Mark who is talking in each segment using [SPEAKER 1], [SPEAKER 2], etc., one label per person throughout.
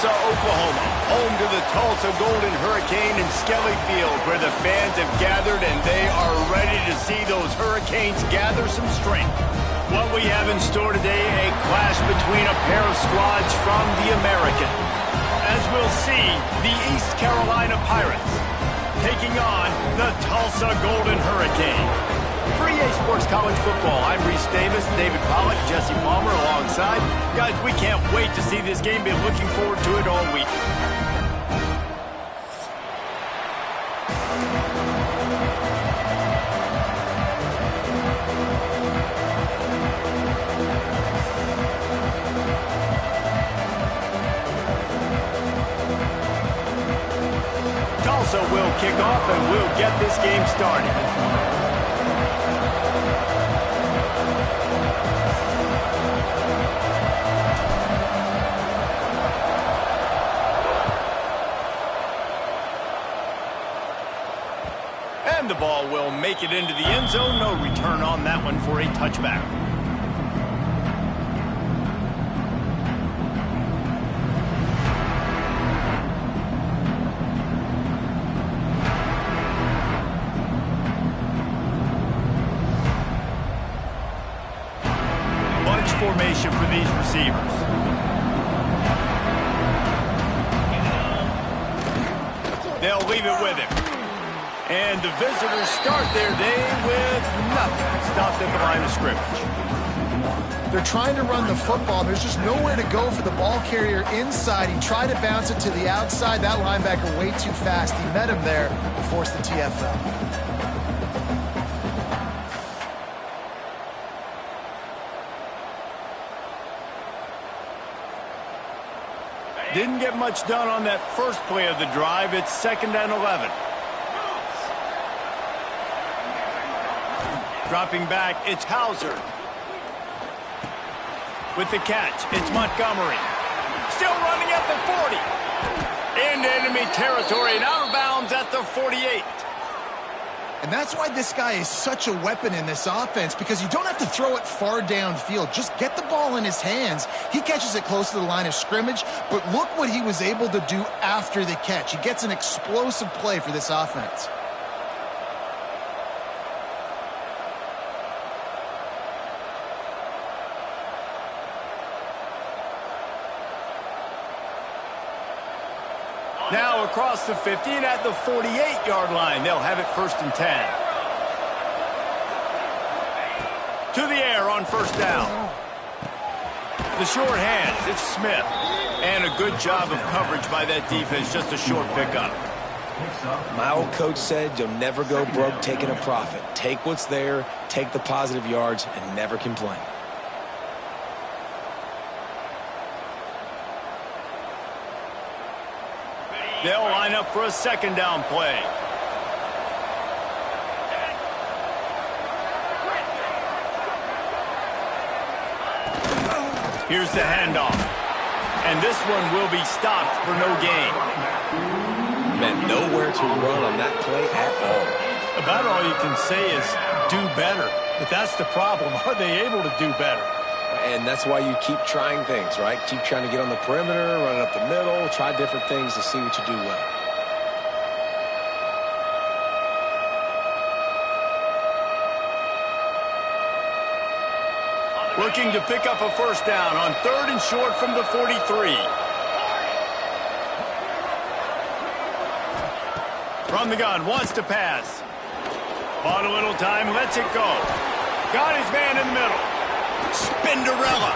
[SPEAKER 1] Tulsa, Oklahoma, home to the Tulsa Golden Hurricane in Skelly Field, where the fans have gathered and they are ready to see those Hurricanes gather some strength. What we have in store today, a clash between a pair of squads from the American. As we'll see, the East Carolina Pirates taking on the Tulsa Golden Hurricane. For EA Sports College Football, I'm Reese Davis, David Pollack, Jesse Palmer alongside. Guys, we can't wait to see this game. Been looking forward to it all week. Tulsa will kick off and we'll get this game started. And the ball will make it into the end zone. No return on that one for a touchback. Bunch formation for these receivers. They'll leave it with him. And the visitors start their day with nothing. Stopped at the line of scrimmage.
[SPEAKER 2] They're trying to run the football. There's just nowhere to go for the ball carrier inside. He tried to bounce it to the outside. That linebacker way too fast. He met him there and forced the TFL.
[SPEAKER 1] Didn't get much done on that first play of the drive. It's 2nd and 11. Dropping back, it's Hauser. With the catch, it's Montgomery. Still running at the 40. Into enemy territory and out of bounds at the 48.
[SPEAKER 2] And that's why this guy is such a weapon in this offense, because you don't have to throw it far downfield. Just get the ball in his hands. He catches it close to the line of scrimmage, but look what he was able to do after the catch. He gets an explosive play for this offense.
[SPEAKER 1] Now across the 50 and at the 48-yard line. They'll have it 1st and 10. To the air on 1st down. The short hands, it's Smith. And a good job of coverage by that defense. Just a short pickup.
[SPEAKER 3] My old coach said you'll never go broke taking a profit. Take what's there, take the positive yards, and never complain.
[SPEAKER 1] They'll line up for a 2nd down play. Here's the handoff. And this one will be stopped for no gain.
[SPEAKER 3] Man, nowhere to run on that play at all.
[SPEAKER 1] About all you can say is do better. But that's the problem. Are they able to do better?
[SPEAKER 3] And that's why you keep trying things, right? Keep trying to get on the perimeter, run it up the middle, try different things to see what you do well.
[SPEAKER 1] Looking to pick up a 1st down on 3rd and short from the 43. From the gun, wants to pass. Bought a little time, lets it go. Got his man in the middle. Spinderella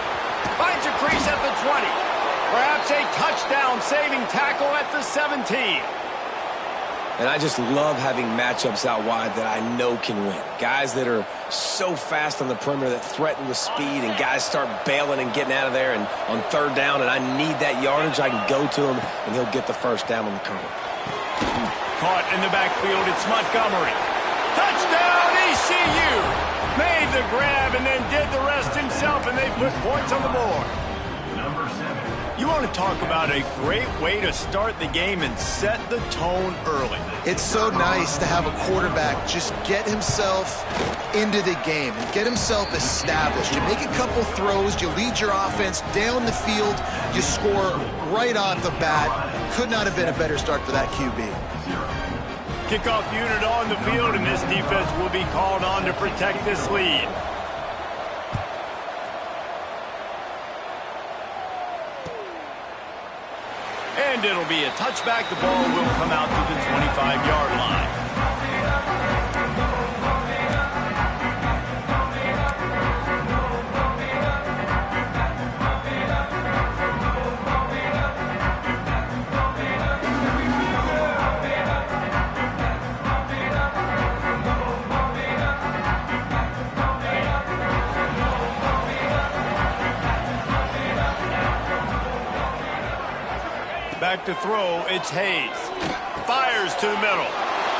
[SPEAKER 1] finds a crease at the 20. Perhaps a touchdown-saving tackle at the 17.
[SPEAKER 3] And I just love having matchups out wide that I know can win. Guys that are so fast on the perimeter that threaten with speed, and guys start bailing and getting out of there. And on 3rd down, and I need that yardage, I can go to him, and he'll get the 1st down on the curl.
[SPEAKER 1] Caught in the backfield, it's Montgomery. Touchdown, ECU! Made the grab and then did the rest himself, and they put points on the board. You want to talk about a great way to start the game and set the tone early.
[SPEAKER 2] It's so nice to have a quarterback just get himself into the game and get himself established. You make a couple throws, you lead your offense down the field, you score right off the bat. Could not have been a better start for that QB.
[SPEAKER 1] Kickoff unit on the field, and this defense will be called on to protect this lead. And it'll be a touchback. The ball will come out to the 25-yard line. Back to throw, it's Hayes. Fires to the middle.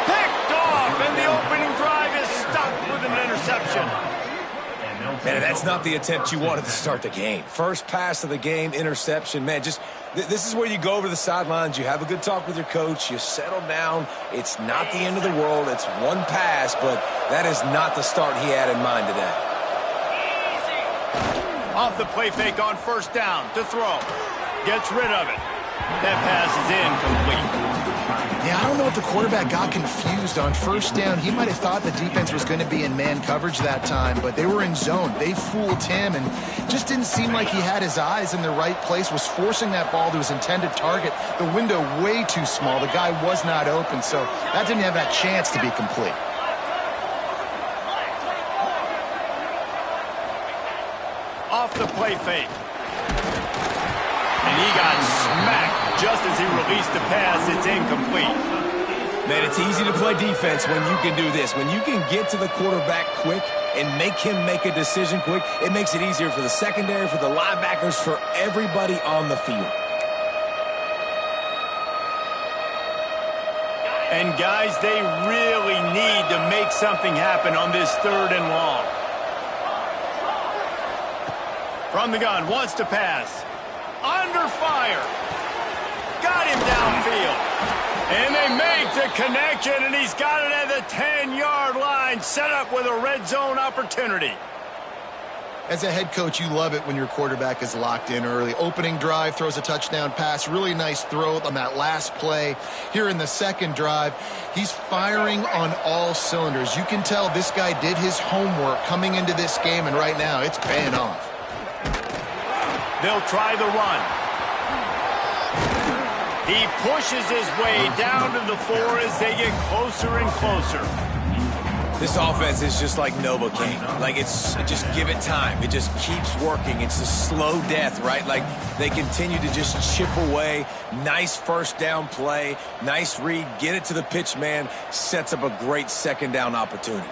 [SPEAKER 1] Picked off, and the opening drive is stopped with an interception.
[SPEAKER 3] Man, that's not the attempt you wanted to start the game. First pass of the game, interception. Man, just this is where you go over the sidelines. You have a good talk with your coach. You settle down. It's not the end of the world. It's one pass, but that is not the start he had in mind today.
[SPEAKER 1] Off the play fake on first down to throw. Gets rid of it. That pass is incomplete.
[SPEAKER 2] Yeah, I don't know if the quarterback got confused on first down. He might have thought the defense was going to be in man coverage that time, but they were in zone. They fooled him and just didn't seem like he had his eyes in the right place, was forcing that ball to his intended target. The window way too small. The guy was not open, so that didn't have that chance to be complete.
[SPEAKER 1] Off the play fake. And he got smacked just as he released the pass. It's incomplete.
[SPEAKER 3] Man, it's easy to play defense when you can do this. When you can get to the quarterback quick and make him make a decision quick, it makes it easier for the secondary, for the linebackers, for everybody on the field.
[SPEAKER 1] And guys, they really need to make something happen on this 3rd and long. From the gun, wants to pass. Under fire. Got him downfield. And they make the connection, and he's got it at the 10-yard line, set up with a red zone opportunity.
[SPEAKER 2] As a head coach, you love it when your quarterback is locked in early. Opening drive, throws a touchdown pass. Really nice throw on that last play. Here in the second drive, he's firing on all cylinders. You can tell this guy did his homework coming into this game, and right now it's paying off.
[SPEAKER 1] They'll try the run. He pushes his way down to the 4 as they get closer and closer.
[SPEAKER 3] This offense is just like Novocaine. Like, just give it time. It just keeps working. It's a slow death, right? Like, they continue to just chip away. Nice first down play. Nice read. Get it to the pitch man. Sets up a great second down opportunity.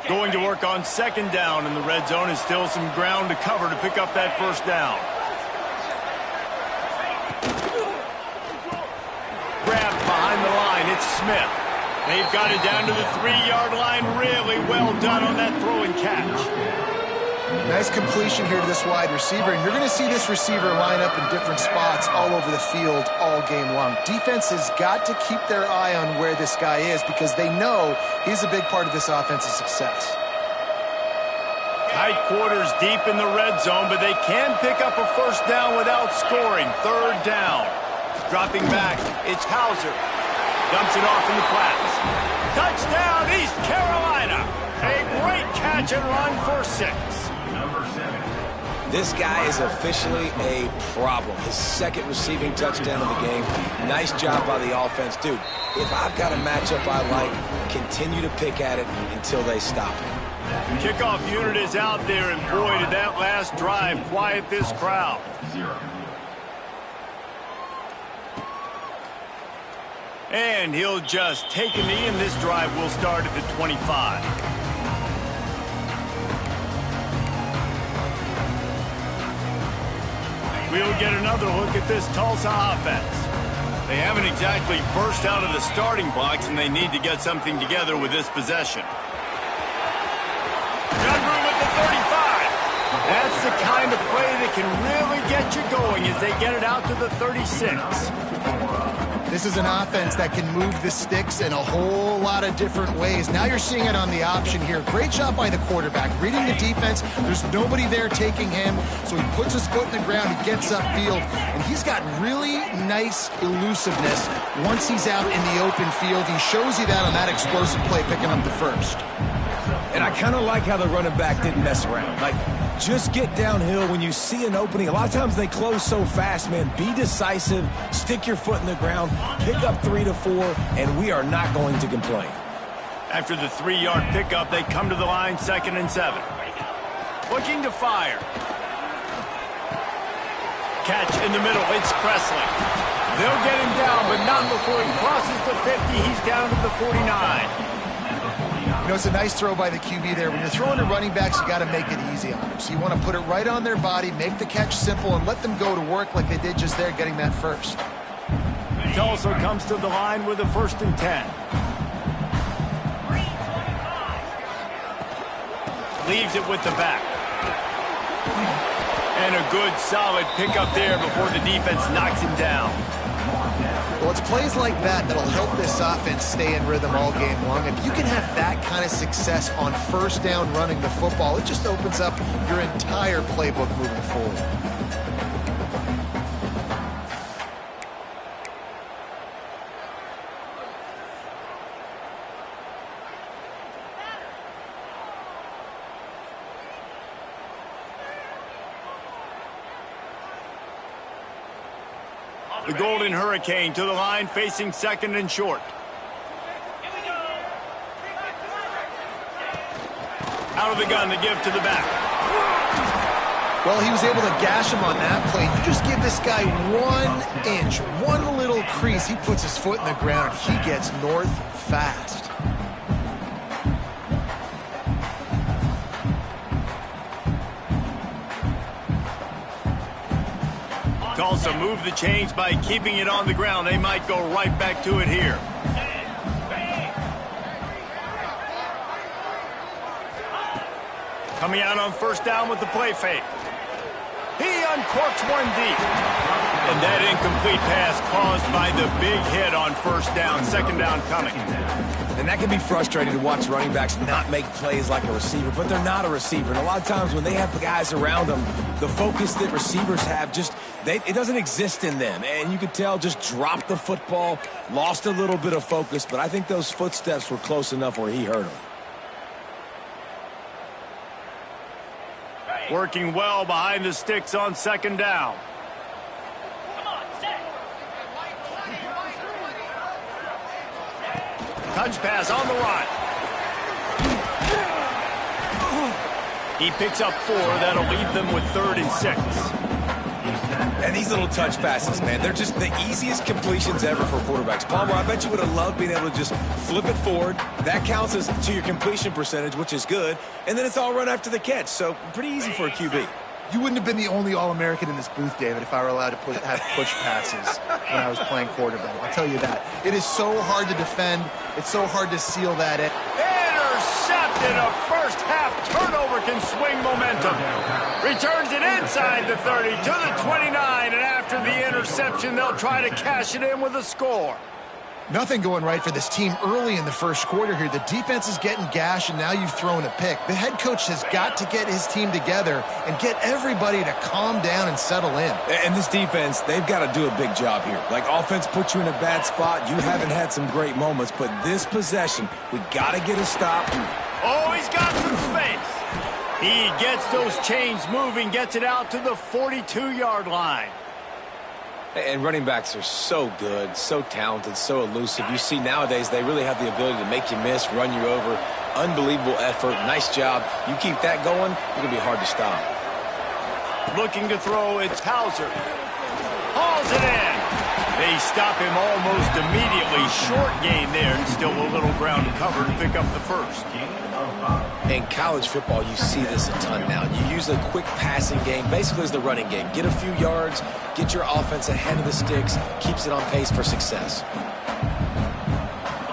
[SPEAKER 1] Going to work on second down in the red zone, and still some ground to cover to pick up that first down. Grabbed behind the line, it's Smith. They've got it down to the 3-yard line. Really well done on that throw and catch.
[SPEAKER 2] Nice completion here to this wide receiver, and you're going to see this receiver line up in different spots all over the field all game long. Defense has got to keep their eye on where this guy is because they know he's a big part of this offense's success.
[SPEAKER 1] Tight quarters deep in the red zone, but they can pick up a first down without scoring. 3rd down. Dropping back, it's Hauser. Dumps it off in the flats. Touchdown, East Carolina. A great catch and run for 6.
[SPEAKER 3] This guy is officially a problem. His 2nd receiving touchdown of the game. Nice job by the offense. Dude, if I've got a matchup I like, continue to pick at it until they stop it.
[SPEAKER 1] The kickoff unit is out there, and boy, did that last drive quiet this crowd. And he'll just take a knee, and this drive will start at the 25. We'll get another look at this Tulsa offense. They haven't exactly burst out of the starting blocks, and they need to get something together with this possession. Gunru with the 35. That's the kind of play that can really get you going as they get it out to the 36.
[SPEAKER 2] This is an offense that can move the sticks in a whole lot of different ways. Now you're seeing it on the option here. Great job by the quarterback. Reading the defense, there's nobody there taking him, so he puts his foot in the ground, he gets upfield, and he's got really nice elusiveness once he's out in the open field. He shows you that on that explosive play, picking up the first.
[SPEAKER 3] And I kind of like how the running back didn't mess around. Like, just get downhill when you see an opening. A lot of times they close so fast, man. Be decisive, stick your foot in the ground, pick up 3 to 4, and we are not going to complain.
[SPEAKER 1] After the 3-yard pickup, they come to the line, 2nd and 7. Looking to fire. Catch in the middle, it's Presley. They'll get him down, but not before he crosses the 50. He's down to the 49.
[SPEAKER 2] You know, it's a nice throw by the QB there. When you're throwing to running backs, you got to make it easy on them. So you want to put it right on their body, make the catch simple, and let them go to work like they did just there, getting that first.
[SPEAKER 1] Tulsa comes to the line with a 1st and 10. Leaves it with the back. And a good, solid pickup there before the defense knocks him down.
[SPEAKER 2] Well, it's plays like that that'll help this offense stay in rhythm all game long. If you can have that kind of success on 1st down running the football, it just opens up your entire playbook moving forward.
[SPEAKER 1] The Golden Hurricane to the line, facing 2nd and short. Out of the gun to give to the back.
[SPEAKER 2] Well, he was able to gash him on that play. You just give this guy 1 inch, one little crease. He puts his foot in the ground. He gets north fast.
[SPEAKER 1] Tulsa moved the chains by keeping it on the ground. They might go right back to it here. Coming out on 1st down with the play fake. He uncorks one deep. And that incomplete pass caused by the big hit on 1st down. 2nd down coming.
[SPEAKER 3] And that can be frustrating to watch running backs not make plays like a receiver, but they're not a receiver. And a lot of times when they have guys around them, the focus that receivers have it doesn't exist in them. And you could tell just dropped the football, lost a little bit of focus, but I think those footsteps were close enough where he hurt him.
[SPEAKER 1] Working well behind the sticks on 2nd down. Touch pass on the run. He picks up 4. That'll leave them with 3rd and 6.
[SPEAKER 3] And these little touch passes, man, they're just the easiest completions ever for quarterbacks. Palmer, I bet you would have loved being able to just flip it forward. That counts as to your completion percentage, which is good. And then it's all run after the catch, so pretty easy for a QB.
[SPEAKER 2] You wouldn't have been the only All-American in this booth, David, if I were allowed to have push passes when I was playing quarterback. I'll tell you that. It is so hard to defend. It's so hard to seal that in.
[SPEAKER 1] Intercepted. A first-half turnover can swing momentum. Returns it inside the 30 to the 29, and after the interception, they'll try to cash it in with a score.
[SPEAKER 2] Nothing going right for this team early in the 1st quarter here. The defense is getting gashed, and now you've thrown a pick. The head coach has got to get his team together and get everybody to calm down and settle in.
[SPEAKER 3] And this defense, they've got to do a big job here. Like, offense puts you in a bad spot. You haven't had some great moments, but this possession, we got to get a stop.
[SPEAKER 1] Oh, he's got some space. He gets those chains moving, gets it out to the 42-yard line.
[SPEAKER 3] And running backs are so good, so talented, so elusive. You see nowadays they really have the ability to make you miss, run you over. Unbelievable effort. Nice job. You keep that going, it's going to be hard to stop.
[SPEAKER 1] Looking to throw, it's Hauser. Hauls it in. They stop him almost immediately. Short gain there, and still a little ground to cover to pick up the first.
[SPEAKER 3] In college football, you see this a ton now. You use a quick passing game, basically as the running game. Get a few yards, get your offense ahead of the sticks, keeps it on pace for success.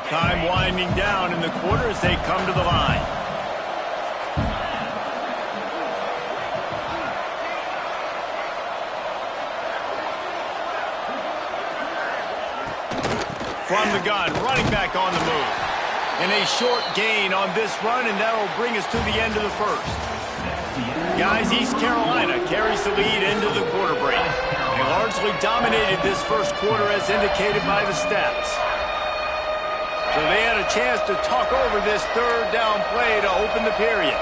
[SPEAKER 1] Time winding down in the quarter as they come to the line. From the gun, running back on the move. And a short gain on this run, and that'll bring us to the end of the first. Guys, East Carolina carries the lead into the quarter break. They largely dominated this first quarter as indicated by the stats. So they had a chance to talk over this third down play to open the period.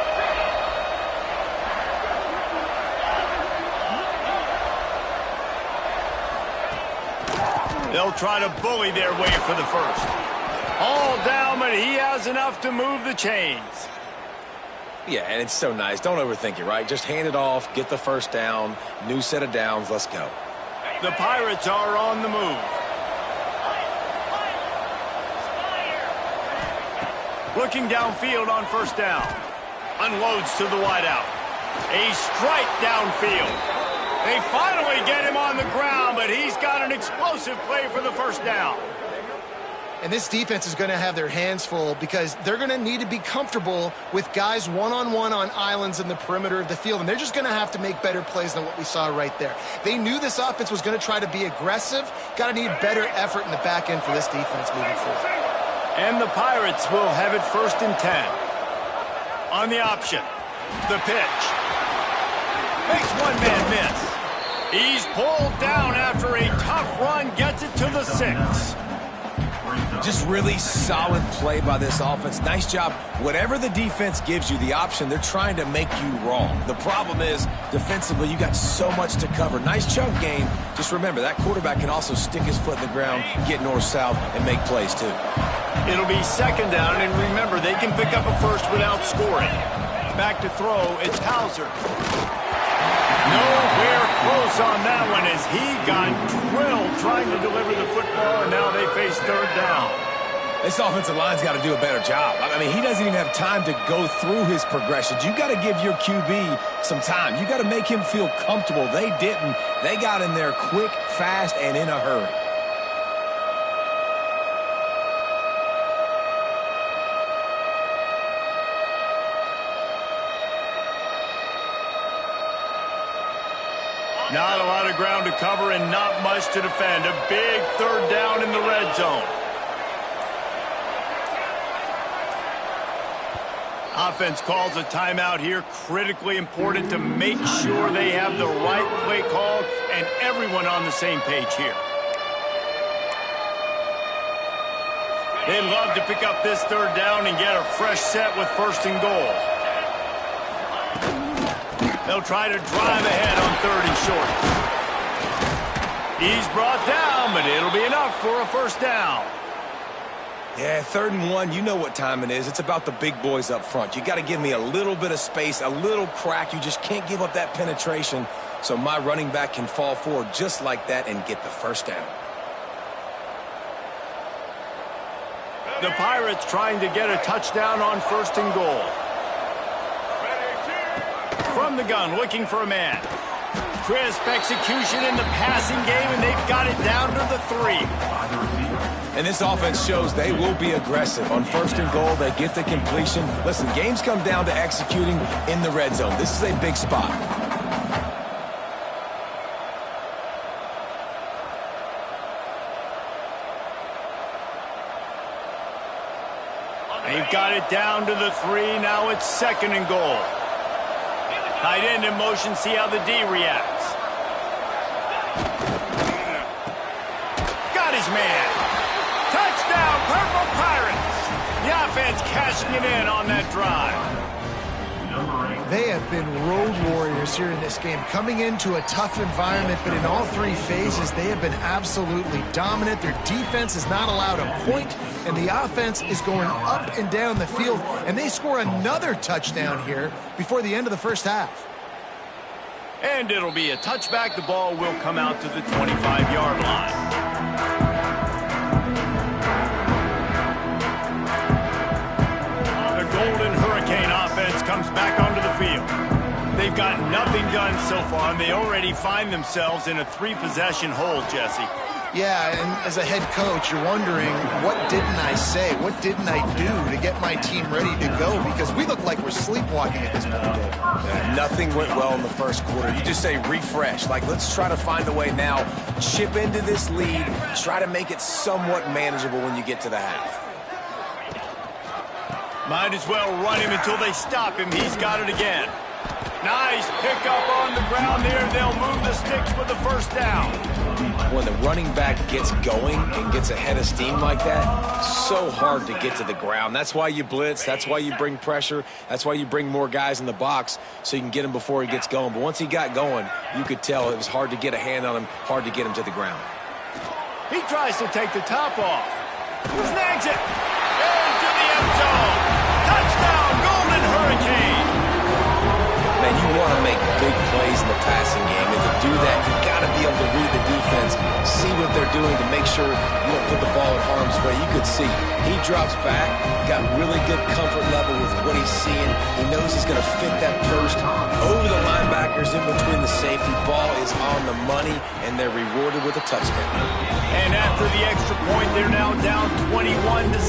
[SPEAKER 1] They'll try to bully their way for the first. All down, but he has enough to move the chains.
[SPEAKER 3] Yeah, and it's so nice. Don't overthink it, right? Just hand it off, get the first down, new set of downs, let's go.
[SPEAKER 1] The Pirates are on the move. Looking downfield on first down. Unloads to the wideout. A strike downfield. They finally get him on the ground, but he's got an explosive play for the first down.
[SPEAKER 2] And this defense is going to have their hands full because they're going to need to be comfortable with guys one-on-one on islands in the perimeter of the field, and they're just going to have to make better plays than what we saw right there. They knew this offense was going to try to be aggressive. Got to need better effort in the back end for this defense moving forward.
[SPEAKER 1] And the Pirates will have it 1st and 10. On the option, the pitch. Makes one man miss. He's pulled down after a tough run, gets it to the 6.
[SPEAKER 3] Just really solid play by this offense. Nice job. Whatever the defense gives you the option, they're trying to make you wrong. The problem is, defensively, you got so much to cover. Nice chunk game. Just remember, that quarterback can also stick his foot in the ground, get north-south, and make plays too.
[SPEAKER 1] It'll be 2nd down, and remember, they can pick up a first without scoring. Back to throw, it's TULSA. Nowhere close on that one as he got drilled trying to deliver the football, and now they face 3rd down.
[SPEAKER 3] This offensive line's got to do a better job. I mean, he doesn't even have time to go through his progressions. You got to give your QB some time. You got to make him feel comfortable. They didn't. They got in there quick, fast, and in a hurry.
[SPEAKER 1] Not a lot of ground to cover and not much to defend. A big 3rd down in the red zone. Offense calls a timeout here. Critically important to make sure they have the right play called and everyone on the same page here. They'd love to pick up this 3rd down and get a fresh set with 1st and goal. They'll try to drive ahead on 3rd and short. He's brought down, but it'll be enough for a 1st down.
[SPEAKER 3] Yeah, 3rd and 1, you know what time it is. It's about the big boys up front. You got to give me a little bit of space, a little crack. You just can't give up that penetration so my running back can fall forward just like that and get the 1st down.
[SPEAKER 1] The Pirates trying to get a touchdown on 1st and goal. From the gun, looking for a man. Crisp execution in the passing game, and they've got it down to the 3.
[SPEAKER 3] And this offense shows they will be aggressive. On 1st and goal, they get the completion. Listen, games come down to executing in the red zone. This is a big spot.
[SPEAKER 1] They've got it down to the 3. Now it's 2nd and goal. Tight end in motion, see how the D reacts. Got his man. Touchdown, Purple Pirates. The offense cashing it in on that drive.
[SPEAKER 2] They have been road warriors here in this game, coming into a tough environment, but in all 3 phases, they have been absolutely dominant. Their defense is not allowed a point, and the offense is going up and down the field, and they score another touchdown here before the end of the first half.
[SPEAKER 1] And it'll be a touchback. The ball will come out to the 25-yard line. The Golden Hurricane offense comes back onto the field. They've got nothing done so far, and they already find themselves in a 3-possession hole, Jesse.
[SPEAKER 2] Yeah, and as a head coach, you're wondering, what didn't I say? What didn't I do to get my team ready to go? Because we look like we're sleepwalking at this point, Dave.
[SPEAKER 3] Yeah, nothing went well in the first quarter. You just say refresh. Like, let's try to find a way now. Chip into this lead. Try to make it somewhat manageable when you get to the half.
[SPEAKER 1] Might as well run him until they stop him. He's got it again. Nice pickup on the ground there. They'll move the sticks with the first down.
[SPEAKER 3] When the running back gets going and gets ahead of steam like that, so hard to get to the ground. That's why you blitz. That's why you bring pressure. That's why you bring more guys in the box so you can get him before he gets going. But once he got going, you could tell it was hard to get a hand on him, hard to get him to the ground.
[SPEAKER 1] He tries to take the top off. Snags it. Into the end zone. Touchdown, Golden Hurricane.
[SPEAKER 3] Man, you want to make big plays in the passing game, and to do that, you got to be able to read the defense, see what they're doing to make sure you don't put the ball in harm's way. You could see he drops back, got really good comfort level with what he's seeing. He knows he's going to fit that first over the linebackers in between the safety. Ball is on the money, and they're rewarded with a touchdown.
[SPEAKER 1] And after the extra point, they're now down 21-7.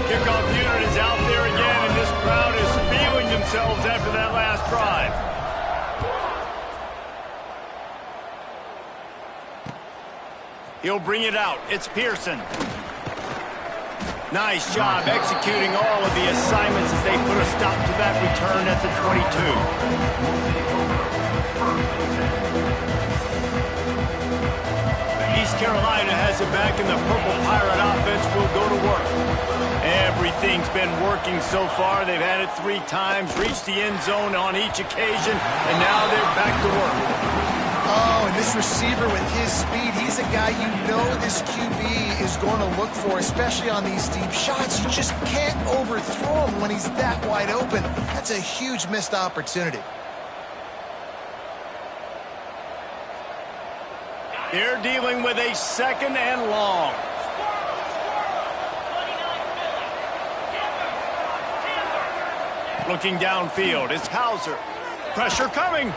[SPEAKER 1] Kickoff unit is out there again, and this crowd is feeling themselves after that last drive. He'll bring it out. It's Pearson. Nice job executing all of the assignments as they put a stop to that return at the 22. East Carolina has it back, and the Purple Pirate offense will go to work. Everything's been working so far. They've had it 3 times, reached the end zone on each occasion, and now they're back to work.
[SPEAKER 2] Oh, and this receiver with his speed, he's a guy you know this QB is going to look for, especially on these deep shots. You just can't overthrow him when he's that wide open. That's a huge missed opportunity.
[SPEAKER 1] They're dealing with a 2nd and long. Looking downfield, it's Hauser. Pressure coming.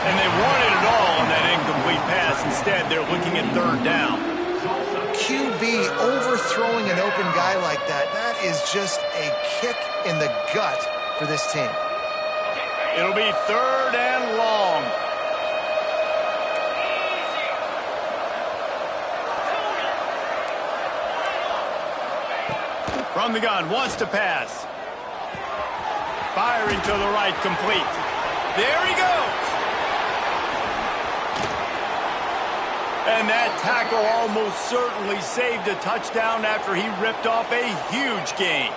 [SPEAKER 1] And they wanted it all on that incomplete pass. Instead, they're looking at 3rd down.
[SPEAKER 2] QB overthrowing an open guy like that, that is just a kick in the gut for this team.
[SPEAKER 1] It'll be 3rd and long. From the gun, wants to pass. Firing to the right, complete. There he goes. And that tackle almost certainly saved a touchdown after he ripped off a huge gain.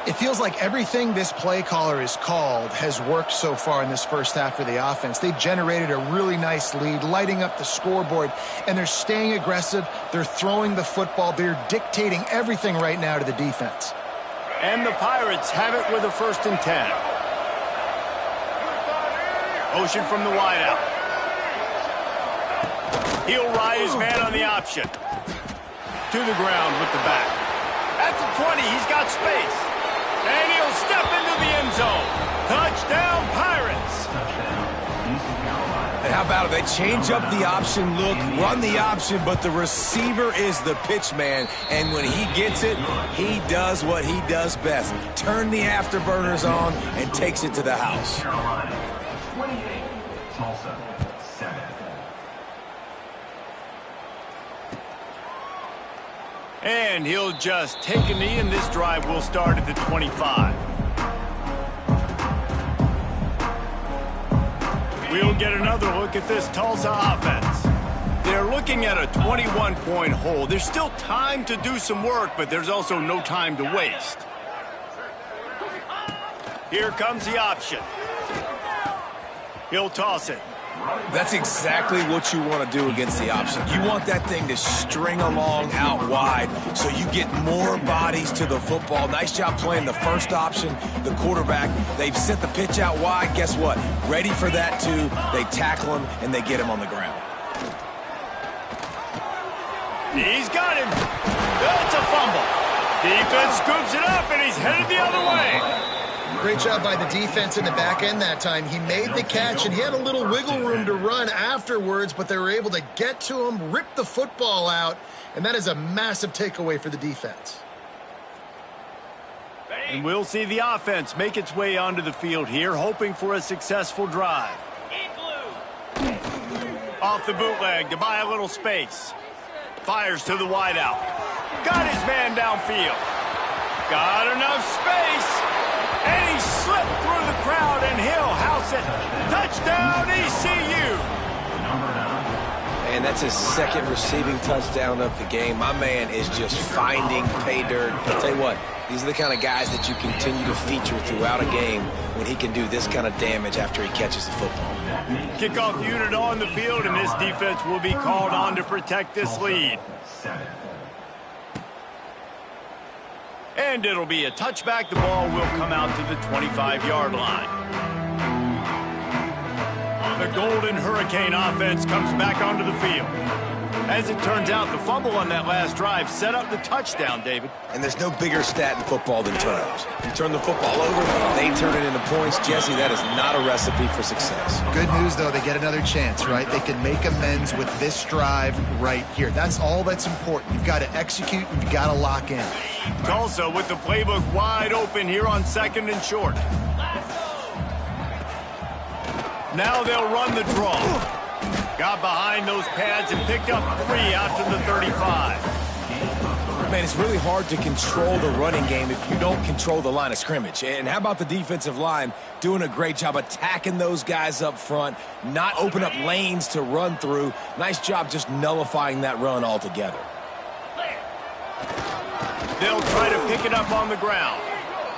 [SPEAKER 2] It feels like everything this play caller has called has worked so far in this first half of the offense. They've generated a really nice lead, lighting up the scoreboard, and they're staying aggressive. They're throwing the football. They're dictating everything right now to the defense.
[SPEAKER 1] And the Pirates have it with a 1st and 10. Motion from the wideout. He'll ride his man on the option. To the ground with the back. At the 20, he's got space. And he'll step into the end zone. Touchdown, Pirates.
[SPEAKER 3] And how about it? They change up the option look, run the option, but the receiver is the pitch man. And when he gets it, he does what he does best. Turn the afterburners on and takes it to the house.
[SPEAKER 4] 28, TULSA 7.
[SPEAKER 1] And he'll just take a knee, and this drive will start at the 25. We'll get another look at this Tulsa offense. They're looking at a 21-point hole. There's still time to do some work, but there's also no time to waste. Here comes the option. He'll toss it.
[SPEAKER 3] That's exactly what you want to do against the option. You want that thing to string along out wide so you get more bodies to the football. Nice job playing the first option, the quarterback. They've sent the pitch out wide. Guess what? Ready for that too. They tackle him and they get him on the ground.
[SPEAKER 1] He's got him. That's a fumble. Defense scoops it up, and he's headed the other way.
[SPEAKER 2] Great job by the defense in the back end that time. He made the catch, and he had a little wiggle room to run afterwards, but they were able to get to him, rip the football out, and that is a massive takeaway for the defense.
[SPEAKER 1] And we'll see the offense make its way onto the field here, hoping for a successful drive. Off the bootleg to buy a little space. Fires to the wideout. Got his man downfield. Got enough space. And he slipped through the crowd, and he'll house it. Touchdown, ECU.
[SPEAKER 3] And that's his second receiving touchdown of the game. My man is just finding pay dirt. I'll tell you what, these are the kind of guys that you continue to feature throughout a game when he can do this kind of damage after he catches the football.
[SPEAKER 1] Kickoff unit on the field, and this defense will be called on to protect this lead. And it'll be a touchback. The ball will come out to the 25-yard line. The Golden Hurricane offense comes back onto the field. As it turns out, the fumble on that last drive set up the touchdown, David.
[SPEAKER 3] And there's no bigger stat in football than turnovers. You turn the football over, they turn it into points. Jesse, that is not a recipe for success.
[SPEAKER 2] Good news, though, they get another chance, right? They can make amends with this drive right here. That's all that's important. You've got to execute, and you've got to lock in.
[SPEAKER 1] Tulsa with the playbook wide open here on 2nd and short. Now they'll run the draw. Got behind those pads and picked up 3 out to the 35.
[SPEAKER 3] Man, it's really hard to control the running game if you don't control the line of scrimmage. And how about the defensive line doing a great job attacking those guys up front, not open up lanes to run through. Nice job just nullifying that run altogether.
[SPEAKER 1] They'll try to pick it up on the ground.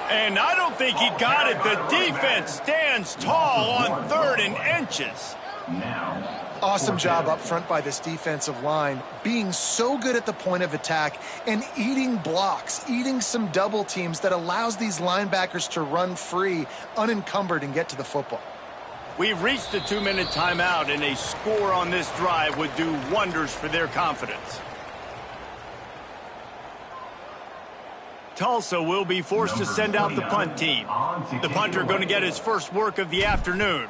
[SPEAKER 1] And I don't think he got it. The defense stands tall on 3rd and inches.
[SPEAKER 2] Awesome job up front by this defensive line, being so good at the point of attack and eating blocks, eating some double teams that allows these linebackers to run free, unencumbered, and get to the football.
[SPEAKER 1] We've reached the 2-minute timeout, and a score on this drive would do wonders for their confidence. Tulsa will be forced to send out the punt team. The punter going to get his first work of the afternoon.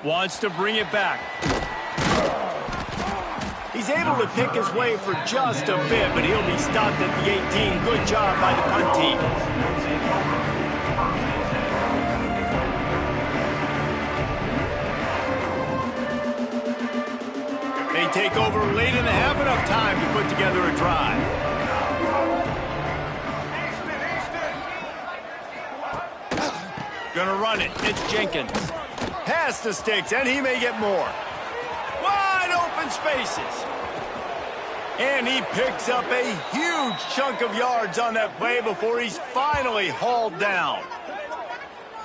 [SPEAKER 1] Wants to bring it back. He's able to pick his way for just a bit, but he'll be stopped at the 18. Good job by the punt team. They take over late and have enough time to put together a drive. Gonna run it. It's Jenkins. Pass the sticks, and he may get more. Wide open spaces. And he picks up a huge chunk of yards on that play before he's finally hauled down.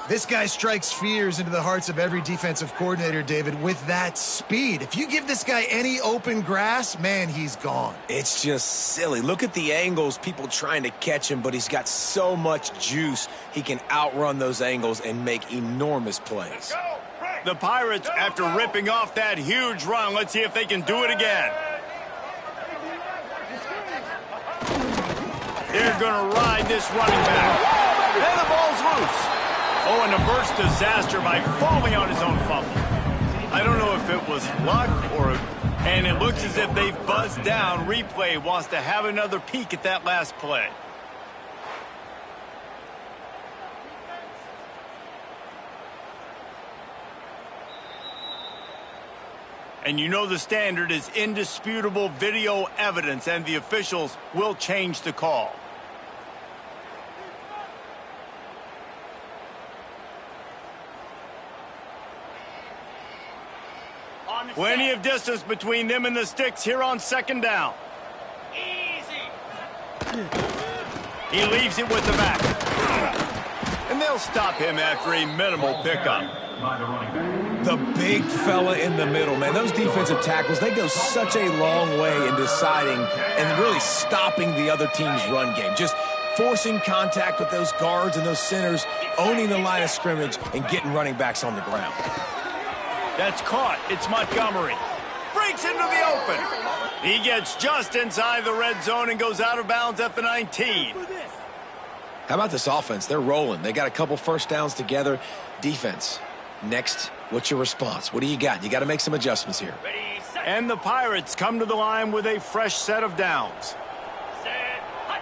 [SPEAKER 2] This guy strikes fears into the hearts of every defensive coordinator, David, with that speed. If you give this guy any open grass, man, he's gone.
[SPEAKER 3] It's just silly. Look at the angles, people trying to catch him, but he's got so much juice. He can outrun those angles and make enormous plays.
[SPEAKER 1] The Pirates, after ripping off that huge run, let's see if they can do it again. They're going to ride this running back. And the ball's loose. Oh, and a burst disaster by falling on his own fumble. I don't know if it was luck or... And it looks as if they've buzzed down. Replay wants to have another peek at that last play. And you know the standard is indisputable video evidence, and the officials will change the call. Plenty of distance between them and the sticks here on 2nd down. Easy. He leaves it with the back. And they'll stop him after a minimal pickup.
[SPEAKER 3] The big fella in the middle, man. Those defensive tackles, they go such a long way in deciding and really stopping the other team's run game. Just forcing contact with those guards and those centers, owning the line of scrimmage, and getting running backs on the ground.
[SPEAKER 1] That's caught. It's Montgomery. Breaks into the open. He gets just inside the red zone and goes out of bounds at the 19.
[SPEAKER 3] How about this offense? They're rolling. They got a couple first downs together. Defense, next, what's your response? What do you got? You got to make some adjustments here.
[SPEAKER 1] And the Pirates come to the line with a fresh set of downs.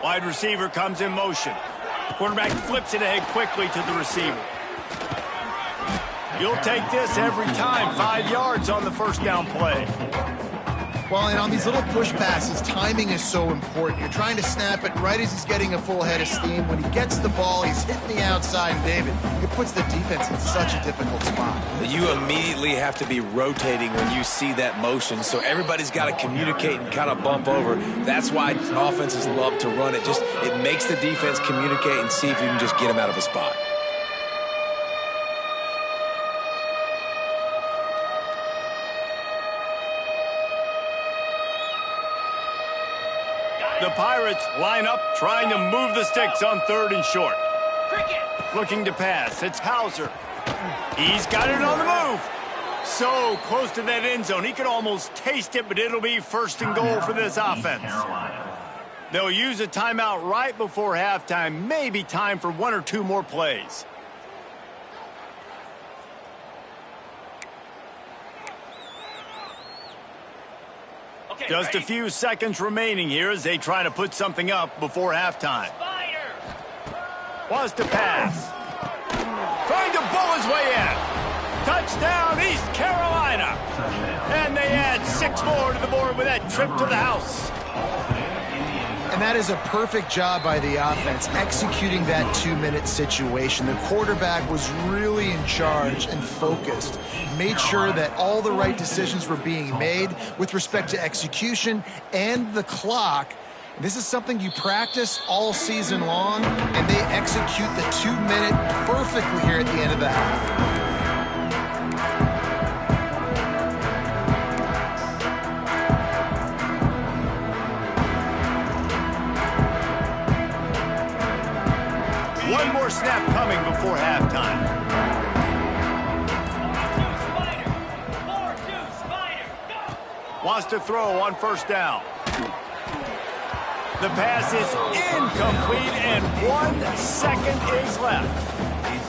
[SPEAKER 1] Wide receiver comes in motion. Quarterback flips it ahead quickly to the receiver. You'll take this every time. 5 yards on the first down play.
[SPEAKER 2] Well, and on these little push passes, timing is so important. You're trying to snap it right as he's getting a full head of steam. When he gets the ball, he's hitting the outside, and David, it puts the defense in such a difficult spot.
[SPEAKER 3] You immediately have to be rotating when you see that motion, so everybody's got to communicate and kind of bump over. That's why offenses love to run it. It makes the defense communicate and see if you can just get him out of a spot.
[SPEAKER 1] The Pirates line up, trying to move the sticks on 3rd and short. Looking to pass. It's Hauser. He's got it on the move. So close to that end zone. He could almost taste it, but it'll be 1st and goal for this offense. They'll use a timeout right before halftime. Maybe time for 1 or 2 more plays. Just a few seconds remaining here as they try to put something up before halftime. Wants to pass. Trying to bull his way in. Touchdown, East Carolina. And they add 6 more to the board with that trip to the house.
[SPEAKER 2] And that is a perfect job by the offense, executing that 2-minute situation. The quarterback was really in charge and focused. Made sure that all the right decisions were being made with respect to execution and the clock. This is something you practice all season long, and they execute the 2-minute perfectly here at the end of the half.
[SPEAKER 1] One more snap coming before halftime. Wants to throw on 1st down. The pass is incomplete, and 1 second is left.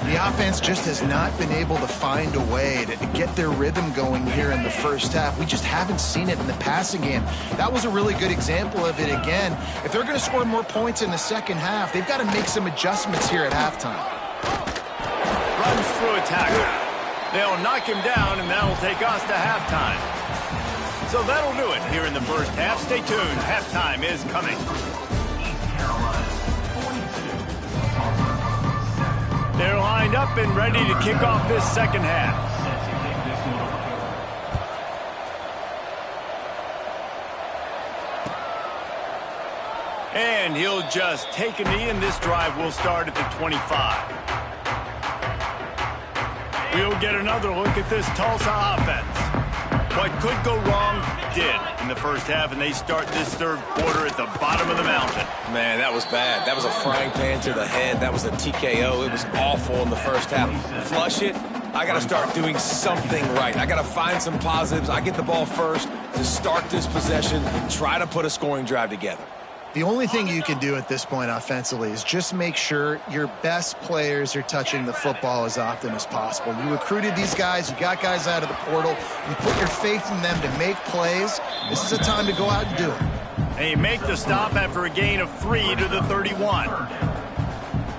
[SPEAKER 2] The offense just has not been able to find a way to get their rhythm going here in the first half. We just haven't seen it in the passing game. That was a really good example of it again. If they're going to score more points in the second half, they've got to make some adjustments here at halftime.
[SPEAKER 1] Runs through a tackle. They'll knock him down, and that'll take us to halftime. So that'll do it here in the first half. Stay tuned. Halftime is coming. They're lined up and ready to kick off this second half. And he'll just take a knee, and this drive will start at the 25. We'll get another look at this Tulsa offense. What could go wrong did in the first half, and they start this 3rd quarter at the bottom of the mountain.
[SPEAKER 3] Man, that was bad. That was a frying pan to the head. That was a TKO. It was awful in the first half. Flush it. I got to start doing something right. I got to find some positives. I get the ball first to start this possession, try to put a scoring drive together.
[SPEAKER 2] The only thing you can do at this point offensively is just make sure your best players are touching the football as often as possible. You recruited these guys. You got guys out of the portal. You put your faith in them to make plays. This is a time to go out and do it.
[SPEAKER 1] They make the stop after a gain of 3 to the 31.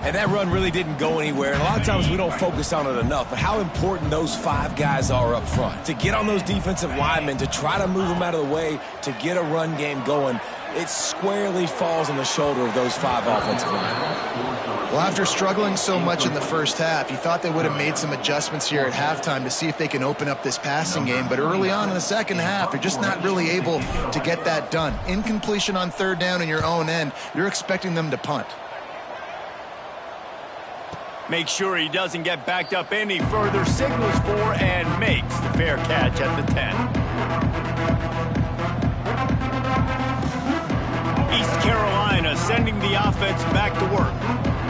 [SPEAKER 3] And that run really didn't go anywhere. And a lot of times we don't focus on it enough. But how important those 5 guys are up front. To get on those defensive linemen, to try to move them out of the way, to get a run game going, it squarely falls on the shoulder of those 5 offensive linemen.
[SPEAKER 2] Well, after struggling so much in the first half, you thought they would have made some adjustments here at halftime to see if they can open up this passing game. But early on in the second half, they're just not really able to get that done. Incompletion on 3rd down in your own end, you're expecting them to punt.
[SPEAKER 1] Make sure he doesn't get backed up any further, signals for and makes the fair catch at the 10. East Carolina sending the offense back to work.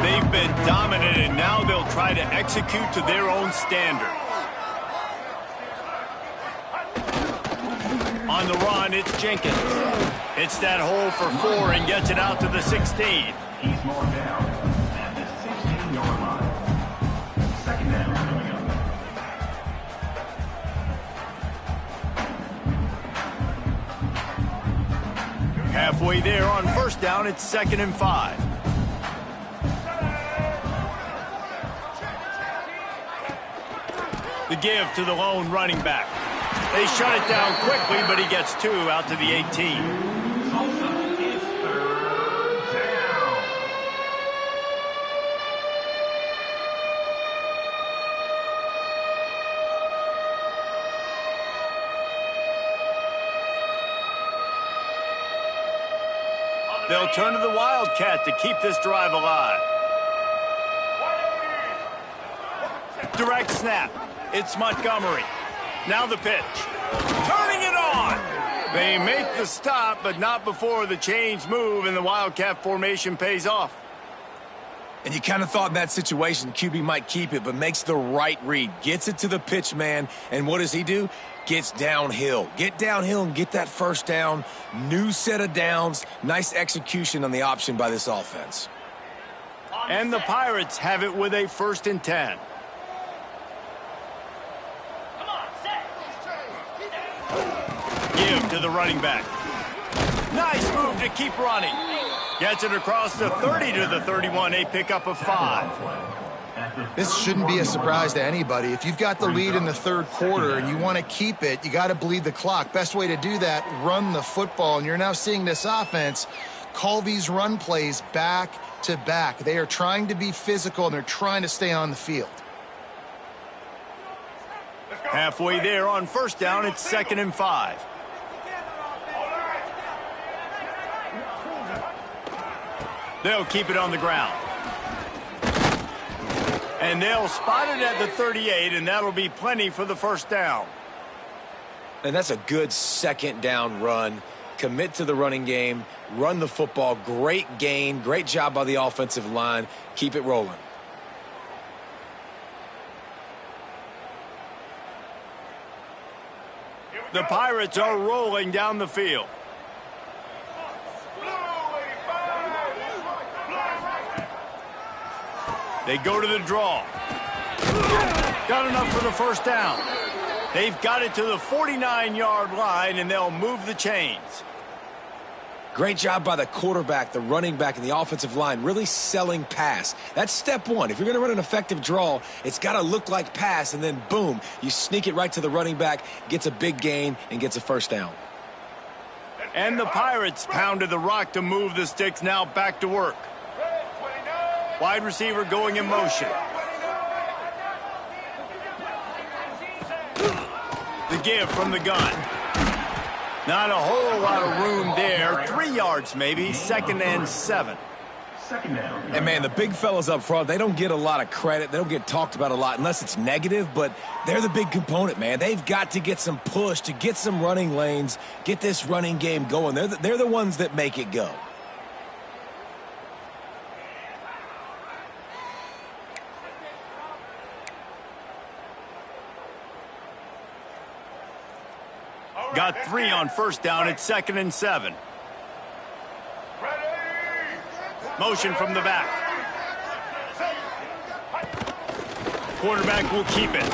[SPEAKER 1] They've been dominant, and now they'll try to execute to their own standard. On the run, it's Jenkins. Hits that hole for 4 and gets it out to the 16.
[SPEAKER 4] He's more down at the 16-yard line. Second down coming up.
[SPEAKER 1] Halfway there on first down, it's 2nd and 5. The give to the lone running back. They shut it down quickly, but he gets 2 out to the 18.
[SPEAKER 4] TULSA is 3rd down.
[SPEAKER 1] They'll turn to the Wildcat to keep this drive alive. Direct snap. It's Montgomery. Now the pitch. Turning it on. They make the stop, but not before the chains move and the Wildcat formation pays off.
[SPEAKER 3] And you kind of thought in that situation QB might keep it, but makes the right read. Gets it to the pitch man, and what does he do? Gets downhill. Get downhill and get that first down. New set of downs. Nice execution on the option by this offense.
[SPEAKER 1] And the Pirates have it with a 1st and 10. Give to the running back. Nice move to keep running. Gets it across the 30 to the 31, a pickup of 5.
[SPEAKER 2] This shouldn't be a surprise to anybody. If you've got the lead in the 3rd quarter and you want to keep it, you got to bleed the clock. Best way to do that, run the football. And you're now seeing this offense call these run plays back to back. They are trying to be physical, and they're trying to stay on the field.
[SPEAKER 1] Halfway there on first down, it's 2nd and 5. They'll keep it on the ground. And they'll spot it at the 38, and that'll be plenty for the 1st down.
[SPEAKER 3] And that's a good 2nd down run. Commit to the running game. Run the football. Great gain. Great job by the offensive line. Keep it rolling.
[SPEAKER 1] The Pirates are rolling down the field. They go to the draw. Got enough for the 1st down. They've got it to the 49-yard line, and they'll move the chains.
[SPEAKER 3] Great job by the quarterback, the running back, and the offensive line, really selling pass. That's step one. If you're going to run an effective draw, it's got to look like pass, and then boom, you sneak it right to the running back, gets a big gain, and gets a 1st down.
[SPEAKER 1] And the Pirates pounded the rock to move the sticks, now back to work. Wide receiver going in motion. The give from the gun. Not a whole lot of room there. 3 yards maybe. 2nd and 7.
[SPEAKER 3] And, man, the big fellas up front, they don't get a lot of credit. They don't get talked about a lot unless it's negative, but they're the big component, man. They've got to get some push, to get some running lanes, get this running game going. They're the ones that make it go.
[SPEAKER 1] Got 3 on first down. It's 2nd and 7. Motion from the back. Quarterback will keep it.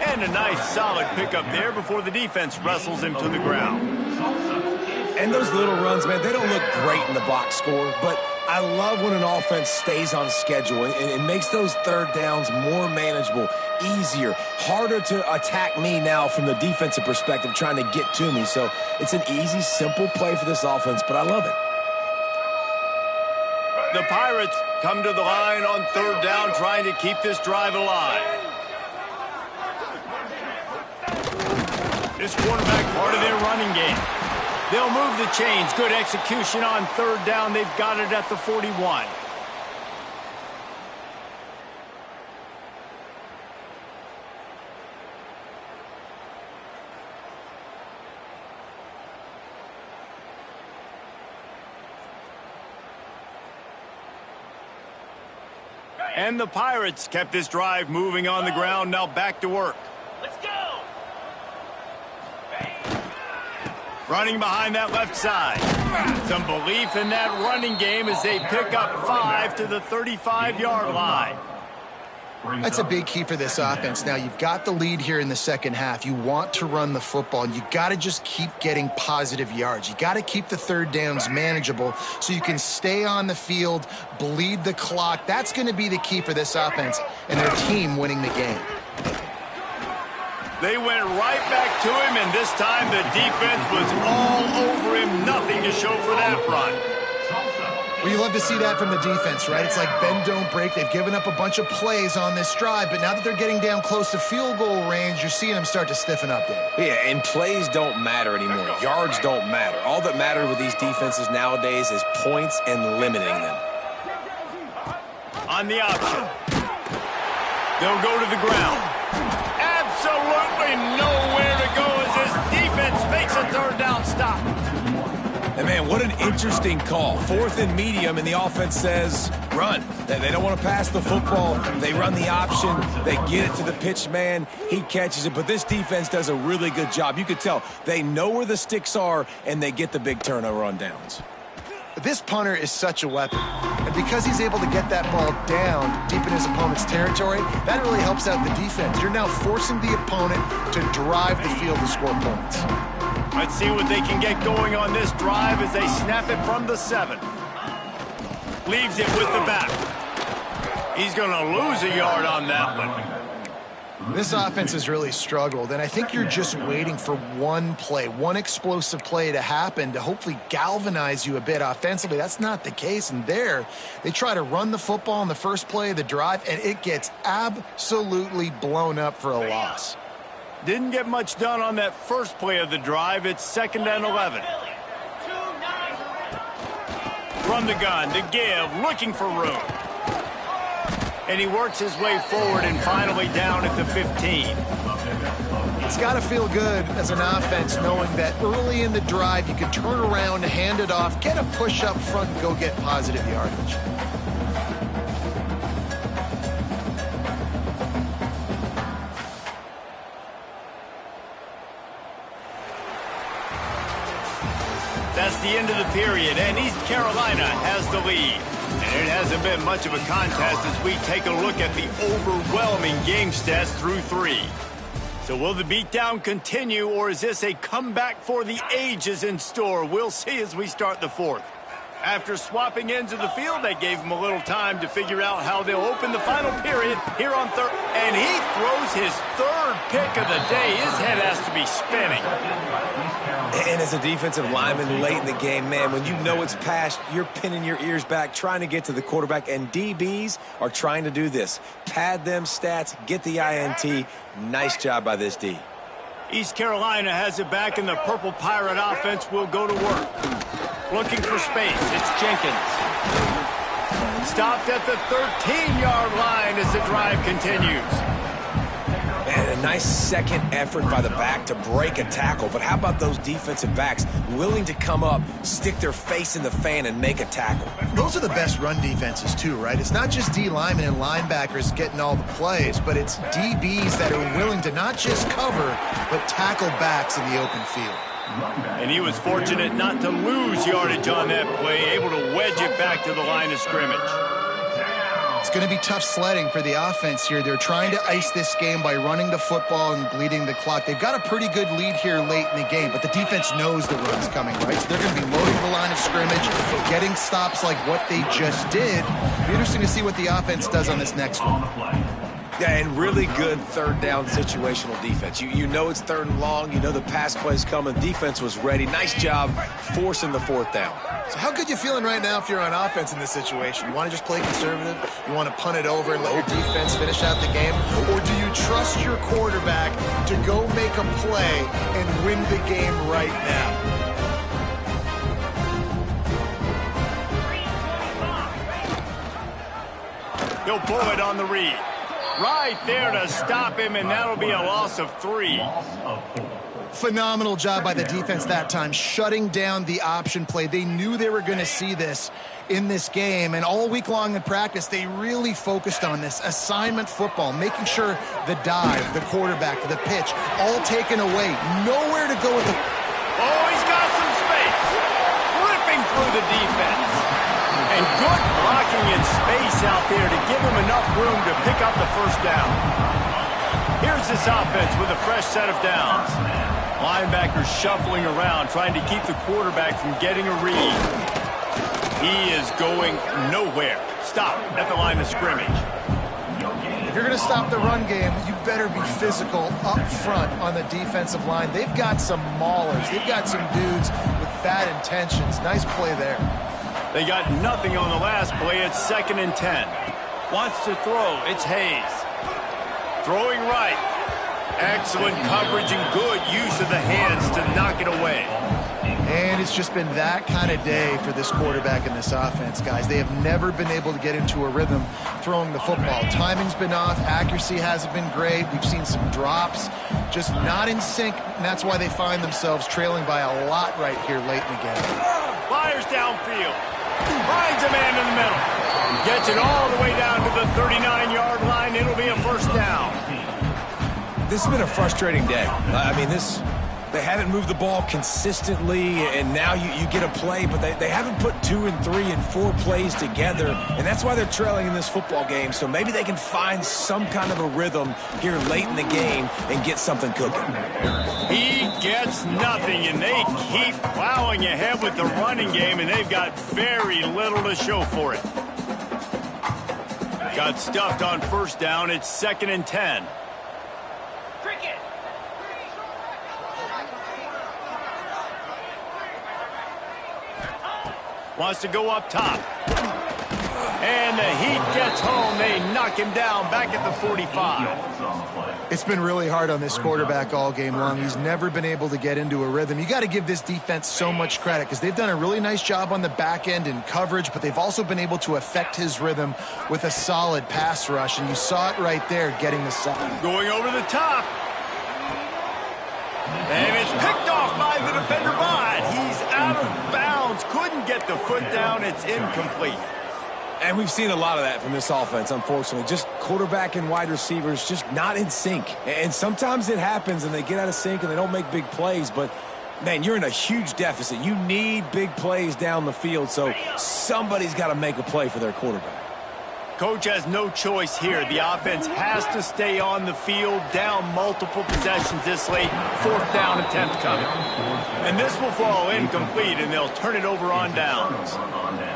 [SPEAKER 1] And a nice solid pickup there before the defense wrestles him to the ground.
[SPEAKER 3] And those little runs, man, they don't look great in the box score, but I love when an offense stays on schedule and it makes those 3rd downs more manageable, easier, harder to attack me now from the defensive perspective trying to get to me. So it's an easy, simple play for this offense, but I love it.
[SPEAKER 1] The Pirates come to the line on 3rd down trying to keep this drive alive. This quarterback part of their running game. They'll move the chains. Good execution on 3rd down. They've got it at the 41. And the Pirates kept this drive moving on the ground. Now back to work.
[SPEAKER 4] Let's go.
[SPEAKER 1] Running behind that left side. Some belief in that running game as they pick up 5 to the 35-yard line.
[SPEAKER 2] That's a big key for this offense. Now, you've got the lead here in the second half. You want to run the football, and you got to just keep getting positive yards. You got to keep the third downs manageable so you can stay on the field, bleed the clock. That's going to be the key for this offense and their team winning the game.
[SPEAKER 1] They went right back to him, and this time the defense was all over him. Nothing to show for that run.
[SPEAKER 2] Well, you love to see that from the defense, right? It's like bend, don't break. They've given up a bunch of plays on this drive, but now that they're getting down close to field goal range, you're seeing them start to stiffen up there.
[SPEAKER 3] Yeah, and plays don't matter anymore. Yards don't matter. All that matters with these defenses nowadays is points and limiting them.
[SPEAKER 1] On the option. They'll go to the ground. Absolutely nowhere to go as this defense makes a third down stop.
[SPEAKER 3] And, man, what an interesting call. 4th and medium, and the offense says run. They don't want to pass the football. They run the option. They get it to the pitch man. He catches it. But this defense does a really good job. You could tell they know where the sticks are, and they get the big turnover on downs.
[SPEAKER 2] This punter is such a weapon. And because he's able to get that ball down deep in his opponent's territory, that really helps out the defense. You're now forcing the opponent to drive the field to score points.
[SPEAKER 1] Let's see what they can get going on this drive as they snap it from the 7. Leaves it with the back. He's going to lose a yard on that one.
[SPEAKER 2] This offense has really struggled, and I think you're just waiting for one play, one explosive play to happen to hopefully galvanize you a bit offensively. That's not the case, and there they try to run the football in the first play of the drive, and it gets absolutely blown up for a loss.
[SPEAKER 1] Didn't get much done on that first play of the drive. It's 2nd and 11. From the gun, to give, looking for room. And he works his way forward and finally down at the 15.
[SPEAKER 2] It's got to feel good as an offense knowing that early in the drive you can turn around, hand it off, get a push up front, and go get positive yardage.
[SPEAKER 1] That's the end of the period, and East Carolina has the lead. And it hasn't been much of a contest as we take a look at the overwhelming game stats through 3. So will the beatdown continue, or is this a comeback for the ages in store? We'll see as we start the 4th. After swapping ends of the field, they gave him a little time to figure out how they'll open the final period here on 3rd. And he throws his 3rd pick of the day. His head has to be spinning.
[SPEAKER 3] And as a defensive lineman late in the game, man, when you know it's past, you're pinning your ears back, trying to get to the quarterback, and DBs are trying to do this. Pad them stats, get the INT. Nice job by this D.
[SPEAKER 1] East Carolina has it back, and the Purple Pirate offense will go to work. Looking for space, it's Jenkins. Stopped at the 13-yard line as the drive continues.
[SPEAKER 3] And a nice second effort by the back to break a tackle. But how about those defensive backs willing to come up, stick their face in the fan, and make a tackle?
[SPEAKER 2] Those are the best run defenses too, right? It's not just D linemen and linebackers getting all the plays, but it's DBs that are willing to not just cover, but tackle backs in the open field.
[SPEAKER 1] And he was fortunate not to lose yardage on that play, able to wedge it back to the line of scrimmage.
[SPEAKER 2] It's going to be tough sledding for the offense here. They're trying to ice this game by running the football and bleeding the clock. They've got a pretty good lead here late in the game, but the defense knows the run's coming, right? So they're going to be loading the line of scrimmage, getting stops like what they just did. It'll be interesting to see what the offense does on this next one.
[SPEAKER 3] Yeah, and really good 3rd down situational defense. You know it's 3rd and long. You know the pass play's coming. Defense was ready. Nice job forcing the 4th down.
[SPEAKER 2] So how good you feeling right now if you're on offense in this situation? You want to just play conservative? You want to punt it over and let your defense finish out the game? Or do you trust your quarterback to go make a play and win the game right now?
[SPEAKER 1] He'll pull it on the read. Right there to stop him, and that'll be a loss of 3.
[SPEAKER 2] Phenomenal job by the defense that time, shutting down the option play. They knew they were going to see this in this game, and all week long in practice, they really focused on this assignment football, making sure the dive, the quarterback, the pitch, all taken away. Nowhere to go with the...
[SPEAKER 1] Oh, he's got some space. Ripping through the defense. And good blocking in space out there to give him enough room to pick up the first down. Here's this offense with a fresh set of downs. Linebackers shuffling around, trying to keep the quarterback from getting a read. He is going nowhere. Stop at the line of scrimmage.
[SPEAKER 2] If you're going to stop the run game, you better be physical up front on the defensive line. They've got some maulers. They've got some dudes with bad intentions. Nice play there.
[SPEAKER 1] They got nothing on the last play. It's 2nd and 10. Wants to throw. It's Hayes. Throwing right. Excellent coverage and good use of the hands to knock it away.
[SPEAKER 2] And it's just been that kind of day for this quarterback in this offense, guys. They have never been able to get into a rhythm throwing the football. Timing's been off. Accuracy hasn't been great. We've seen some drops. Just not in sync, and that's why they find themselves trailing by a lot right here late in the game.
[SPEAKER 1] Fires downfield. Finds a man in the middle. Gets it all the way down to the 39-yard line. It'll be a first down.
[SPEAKER 3] This has been a frustrating day. I mean, they haven't moved the ball consistently, and now you get a play, but they haven't put 2 and 3 and 4 plays together, and that's why they're trailing in this football game. So maybe they can find some kind of a rhythm here late in the game and get something cooking.
[SPEAKER 1] He gets nothing, and they keep plowing ahead with the running game, and they've got very little to show for it. Got stuffed on first down. It's 2nd and 10. Wants to go up top. And the heat gets home. They knock him down back at the 45.
[SPEAKER 2] It's been really hard on this quarterback all game long. He's never been able to get into a rhythm. You got to give this defense so much credit because they've done a really nice job on the back end in coverage, but they've also been able to affect his rhythm with a solid pass rush, and you saw it right there getting the sack.
[SPEAKER 1] Going over the top. And it's picked off by the defender, but he's out of bounds. Couldn't get the foot down. It's incomplete.
[SPEAKER 3] And we've seen a lot of that from this offense, unfortunately. Just quarterback and wide receivers just not in sync. And sometimes it happens and they get out of sync and they don't make big plays. But, man, you're in a huge deficit. You need big plays down the field, so somebody's got to make a play for their quarterback.
[SPEAKER 1] Coach has no choice here. The offense has to stay on the field, down multiple possessions this late. 4th down attempt coming. And this will fall incomplete, and they'll turn it over on downs.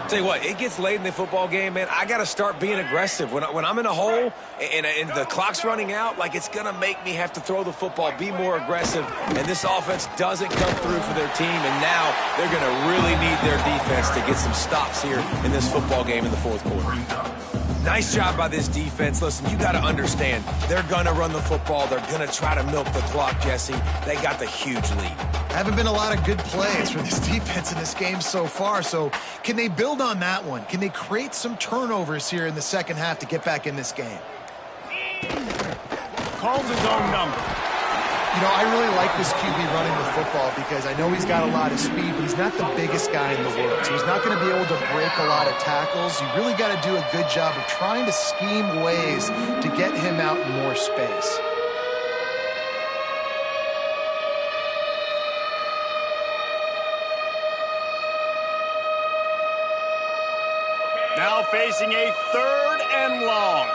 [SPEAKER 3] Tell you what, it gets late in the football game, man. I got to start being aggressive. When I'm in a hole and the clock's running out, like it's going to make me have to throw the football, be more aggressive. And this offense doesn't come through for their team, and now they're going to really need their defense to get some stops here in this football game in the 4th quarter. Nice job by this defense. Listen, you got to understand, they're going to run the football. They're going to try to milk the clock, Jesse. They got the huge lead.
[SPEAKER 2] Haven't been a lot of good plays for this defense in this game so far, so can they build on that one? Can they create some turnovers here in the second half to get back in this game?
[SPEAKER 1] Calls his own number.
[SPEAKER 2] You know, I really like this QB running the football because I know he's got a lot of speed, but he's not the biggest guy in the world. So he's not going to be able to break a lot of tackles. You really got to do a good job of trying to scheme ways to get him out in more space.
[SPEAKER 1] Now facing a 3rd and long.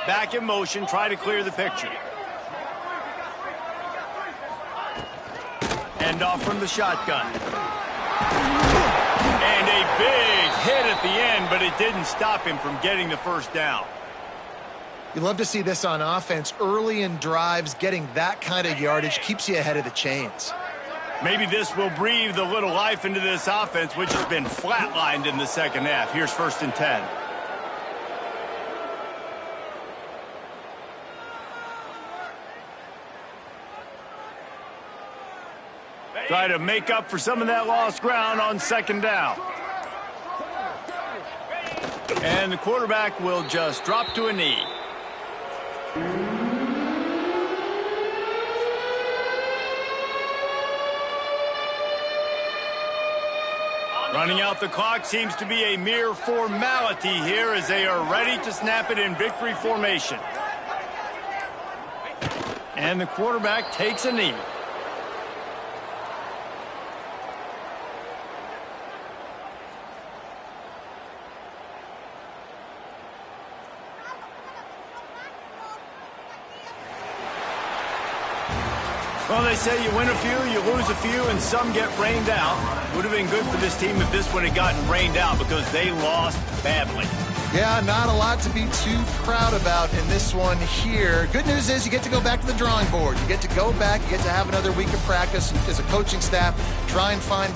[SPEAKER 1] Back in motion, try to clear the picture. End off from the shotgun. And a big hit at the end, but it didn't stop him from getting the first down.
[SPEAKER 2] You love to see this on offense. Early in drives, getting that kind of yardage keeps you ahead of the chains.
[SPEAKER 1] Maybe this will breathe a little life into this offense, which has been flatlined in the second half. Here's 1st and 10. Try to make up for some of that lost ground on 2nd down. And the quarterback will just drop to a knee. Running out the clock seems to be a mere formality here as they are ready to snap it in victory formation. And the quarterback takes a knee. Well, they say you win a few, you lose a few, and some get rained out. Would have been good for this team if this one had gotten rained out because they lost badly.
[SPEAKER 2] Yeah, not a lot to be too proud about in this one here. Good news is you get to go back to the drawing board. You get to go back, you get to have another week of practice as a coaching staff, try and find